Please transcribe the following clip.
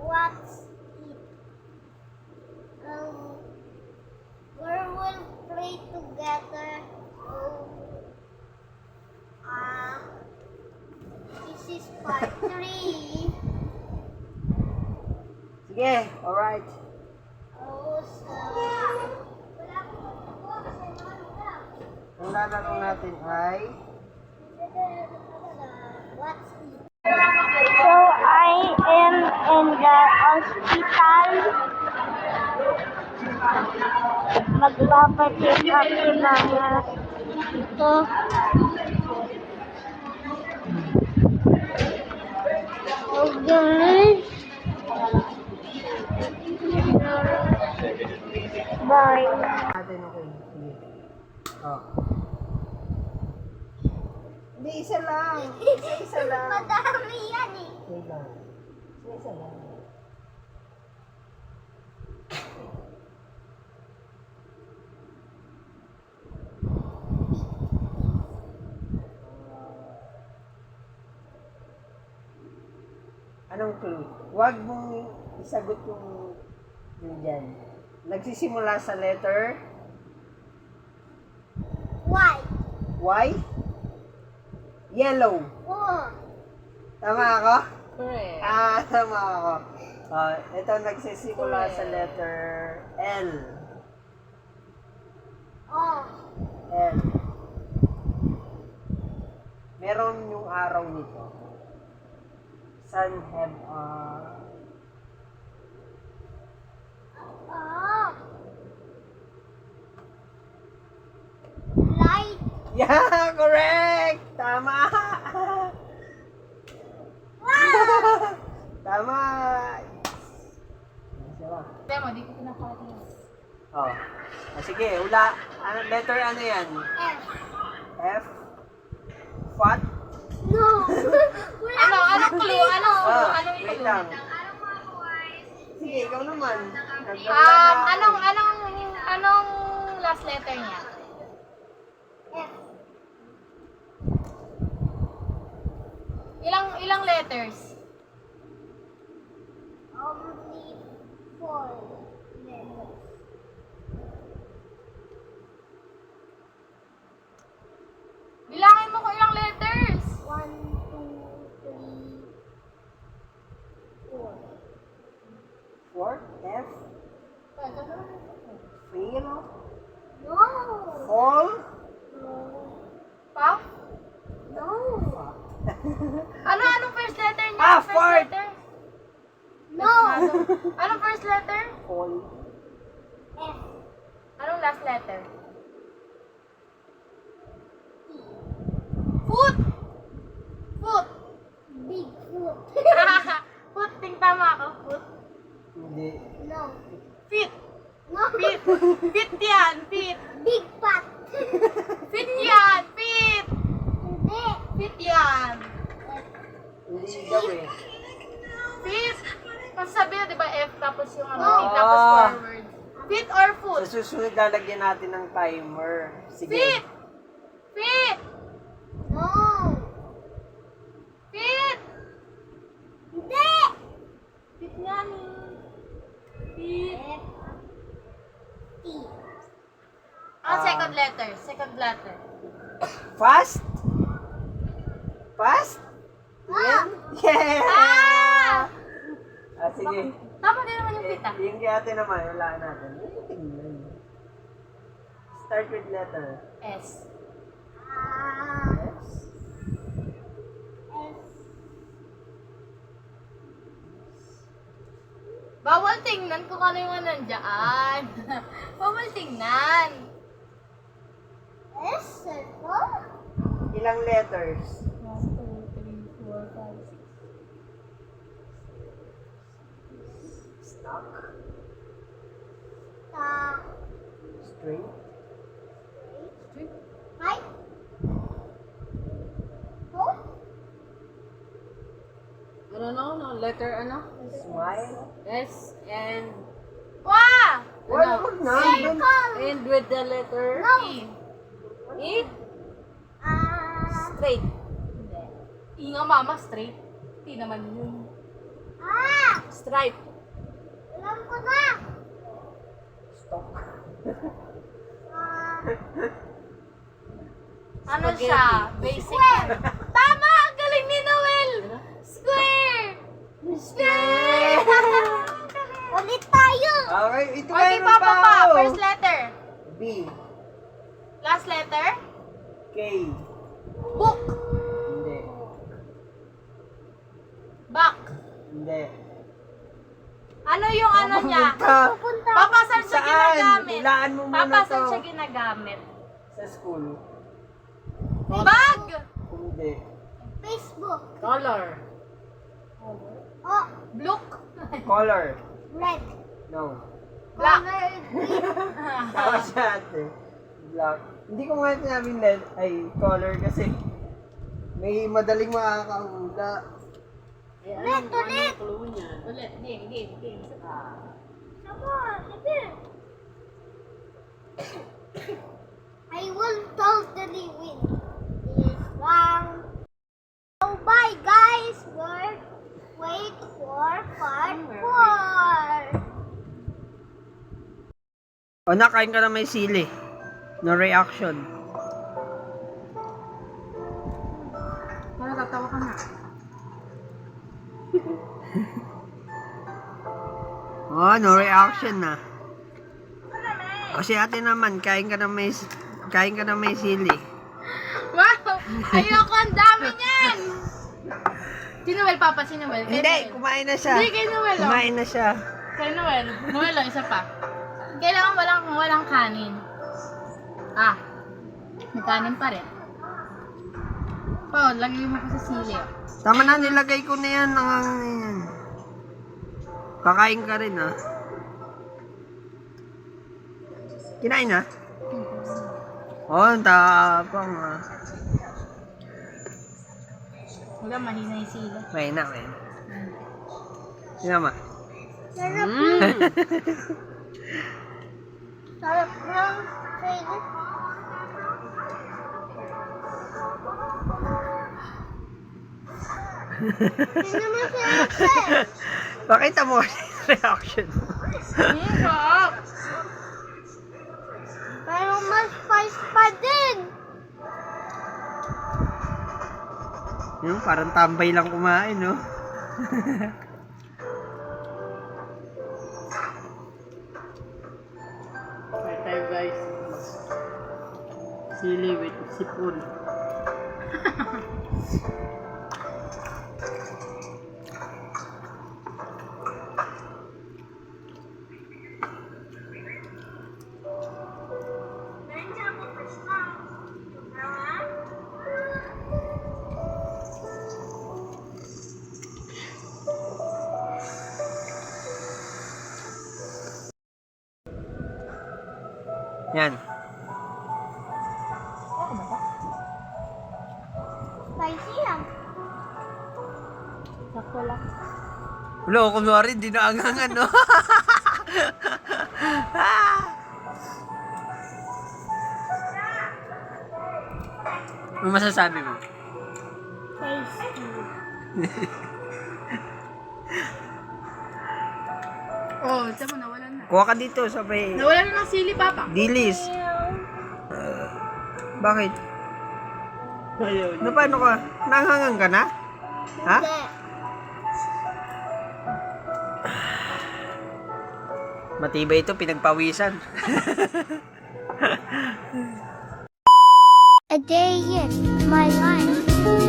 What's it? Where we'll play together. This is part 3. Sige, alright. Ang lalaro natin ay What's it? So I am in the hospital. Magpapacheck up si mama. Ito. Oh guys. Bye. natin, okay. Sige. Oh. Hindi, isa lang. Isa lang. Madami yan eh. Wait lang. Isa lang. Anong clue? Huwag mong isagot yung dyan. Nagsisimula sa letter Why? Y? Yellow. Oh. Tama ako? Correct. Tama ako. Ito nagsisimula sa letter L. Oh. L. Meron yung araw nito. Sun have Oh. Light. yeah, correct! Tama! Tama! Isa Demo, di ko pinapakita. Oh. Sige, hula. Letter ano yan? F. F? Fat? No. Wala. Anong clue? Anong Wait clue? lang. Sige, ikaw naman. Nagdala na ako. Anong last letter niya? F. Ilang letters? Only 4 letters. Bilangin mo kung ilang letters. 1, 2, 3, 4. Four? F? Fail? No. Fall? No. Puff? No. Anong first letter niya? Ah, First fart! letter? No. Anong first letter? Fall? F. Anong last letter? Foot! Foot! Big foot. Foot, ting tama ako. Foot. Hindi. No. Feet! No. Feet! Feet yan! Feet! Big pot. Feet yan! Feet! Hindi. Feet yan! Hindi daw eh. Feet! Kasi sabi na, di ba, F tapos yung ano, No. T tapos forward. Feet or foot? Sa susunod lalagyan natin ng timer. Sige. Feet! Feet! No. Feet! Hindi. Feet nga ni. Feet. F. T. Second letter. Second letter. Fast? Fast? Ah. Yeah! Ah! Sige. Tama din naman yung feet ah. Yung kaya natin naman, wala natin. Start with letter. S. S. S. Bawal tingnan kung ano yung nandiyan. Bawal tingnan. S. Circle. Ilang letters? 1, 2, 3, 4, 5, 6. Stock. Ta. Straight. Hi. Oh. No, letter ano? Smile. S and... Wow! Wala mo na. Circle. And with the letter No. E. E? Ah. Straight. Hindi. E nga mama, straight. T naman yun. Ah. Stripe. Alam ko na. Stock. Ah. Ano Spaghetti. siya? Basic. Tama! Ang galing ni Noel! Square! Square! Ulit tayo. Okay, ito Okay, meron papa pa. oh. First letter. B. Last letter. K. Book. Hindi. Back. Hindi. Ano yung ano niya? Pupunta. Papa, saan siya Saan? ginagamit? Hulaan mo muna Papa, saan to. siya ginagamit? Sa school. Bag! Hindi. Facebook. Color. Oh, Look. Color. red. No. Black. Color green. Tama siya ate. Black. Hindi ko nga sinabing LED ay color kasi may madaling makakahula. Ulit, ulit. Ulit. Game. Come on, sige. I will totally win this round. So bye guys. Wait for part 4. O, nakain ka na may sili. No reaction. Para tatawa ka na. Oh, no reaction na. O si ate naman, kain ka na may sili. Wow! Ayoko, ang dami niyan! Si Noel, Papa, si Noel. Kay Hindi, Noel. kumain na siya. Hindi, kay Noel. Oh. Kumain na siya. Kay Noel. Noel, oh, isa pa. Kailangan walang kanin. Ah, may kanin pa rin. Oh, lagay mo ko sa sili. Oh. Tama na, nilagay ko na yan. Yan. Kakain ka rin, ah. Kinain na? Oh, ang tapang, ah. Wala, mahina yung sili. May na. Sinama. Sarap Sarap ng favorite. Hindi naman siya. Pakita mo yung reaction. Sarap! Pero mas spice pa din. Yung parang tambay lang kumain, no? Right time, guys. Sili with sipon. Yan. Spicy lang. Sakto lang. Wala, kunwari, di na angangan, no? Ano masasabi mo? Tasty. Oh, tiyan mo, nawalan na. Kuha ka dito, sabay. Nawalan na ng sili, Papa. Dilis. Bakit? Paano ka? Nanghangang ka na? Ha? Hindi. Matibay ito, pinagpawisan. A day in my life.